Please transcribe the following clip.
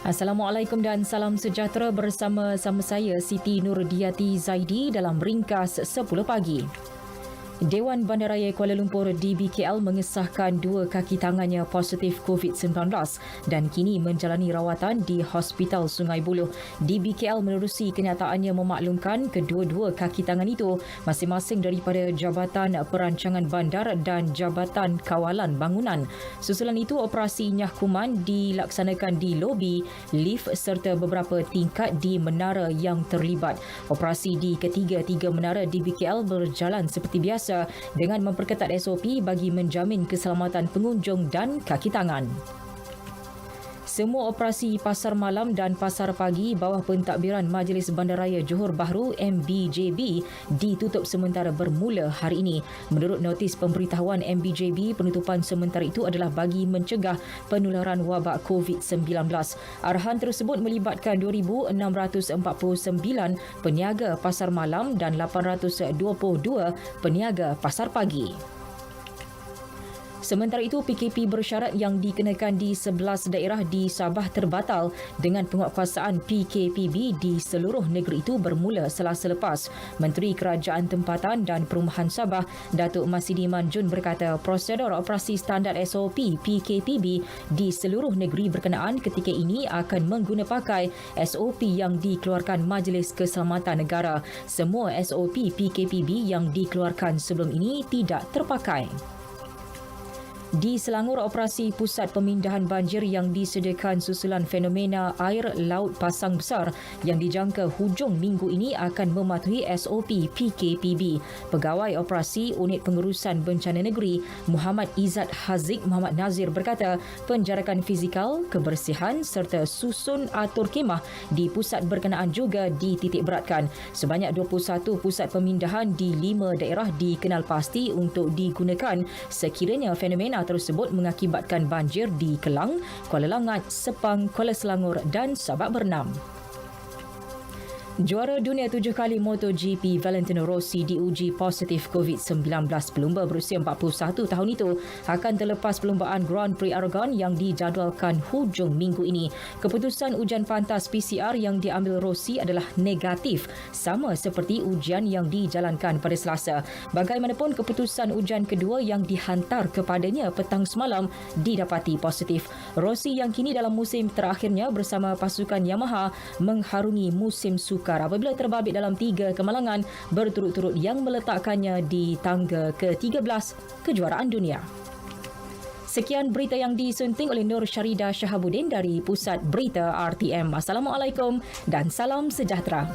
Assalamualaikum dan salam sejahtera bersama saya Siti Nurdiati Zaidi dalam ringkas 10 pagi. Dewan Bandaraya Kuala Lumpur DBKL mengesahkan 2 kaki tangannya positif COVID-19 dan kini menjalani rawatan di Hospital Sungai Buloh. DBKL menerusi kenyataannya memaklumkan kedua-dua kaki tangan itu masing-masing daripada Jabatan Perancangan Bandar dan Jabatan Kawalan Bangunan. Susulan itu, operasi nyahkuman dilaksanakan di lobi, lift serta beberapa tingkat di menara yang terlibat. Operasi di ketiga-tiga menara DBKL berjalan seperti biasa dengan memperketat SOP bagi menjamin keselamatan pengunjung dan kaki tangan. Semua operasi pasar malam dan pasar pagi bawah pentadbiran Majlis Bandaraya Johor Bahru MBJB ditutup sementara bermula hari ini. Menurut notis pemberitahuan MBJB, penutupan sementara itu adalah bagi mencegah penularan wabak COVID-19. Arahan tersebut melibatkan 2,649 peniaga pasar malam dan 822 peniaga pasar pagi. Sementara itu, PKP bersyarat yang dikenakan di 11 daerah di Sabah terbatal dengan penguatkuasaan PKPB di seluruh negeri itu bermula Selasa lepas. Menteri Kerajaan Tempatan dan Perumahan Sabah, Datuk Masidi Manjun berkata prosedur operasi standard SOP PKPB di seluruh negeri berkenaan ketika ini akan menggunapakai SOP yang dikeluarkan Majlis Keselamatan Negara. Semua SOP PKPB yang dikeluarkan sebelum ini tidak terpakai. Di Selangor, operasi pusat pemindahan banjir yang disediakan susulan fenomena air laut pasang besar yang dijangka hujung minggu ini akan mematuhi SOP PKPB. Pegawai Operasi Unit Pengurusan Bencana Negeri Muhammad Izzat Haziq Muhammad Nazir berkata penjarakan fizikal, kebersihan serta susun atur khemah di pusat berkenaan juga dititik beratkan. Sebanyak 21 pusat pemindahan di 5 daerah dikenal pasti untuk digunakan sekiranya fenomena tersebut mengakibatkan banjir di Kelang, Kuala Langat, Sepang, Kuala Selangor dan Sabak Bernam. Juara dunia 7 kali MotoGP Valentino Rossi diuji positif COVID-19. Pelumba berusia 41 tahun itu akan terlepas perlumbaan Grand Prix Aragon yang dijadualkan hujung minggu ini. Keputusan ujian pantas PCR yang diambil Rossi adalah negatif, sama seperti ujian yang dijalankan pada Selasa. Bagaimanapun, keputusan ujian kedua yang dihantar kepadanya petang semalam didapati positif. Rossi yang kini dalam musim terakhirnya bersama pasukan Yamaha mengharungi musim sukar apabila terbabit dalam 3 kemalangan berturut-turut yang meletakkannya di tangga ke-13 kejuaraan dunia. Sekian berita yang disunting oleh Nur Syarida Shahabuddin dari Pusat Berita RTM. Assalamualaikum dan salam sejahtera.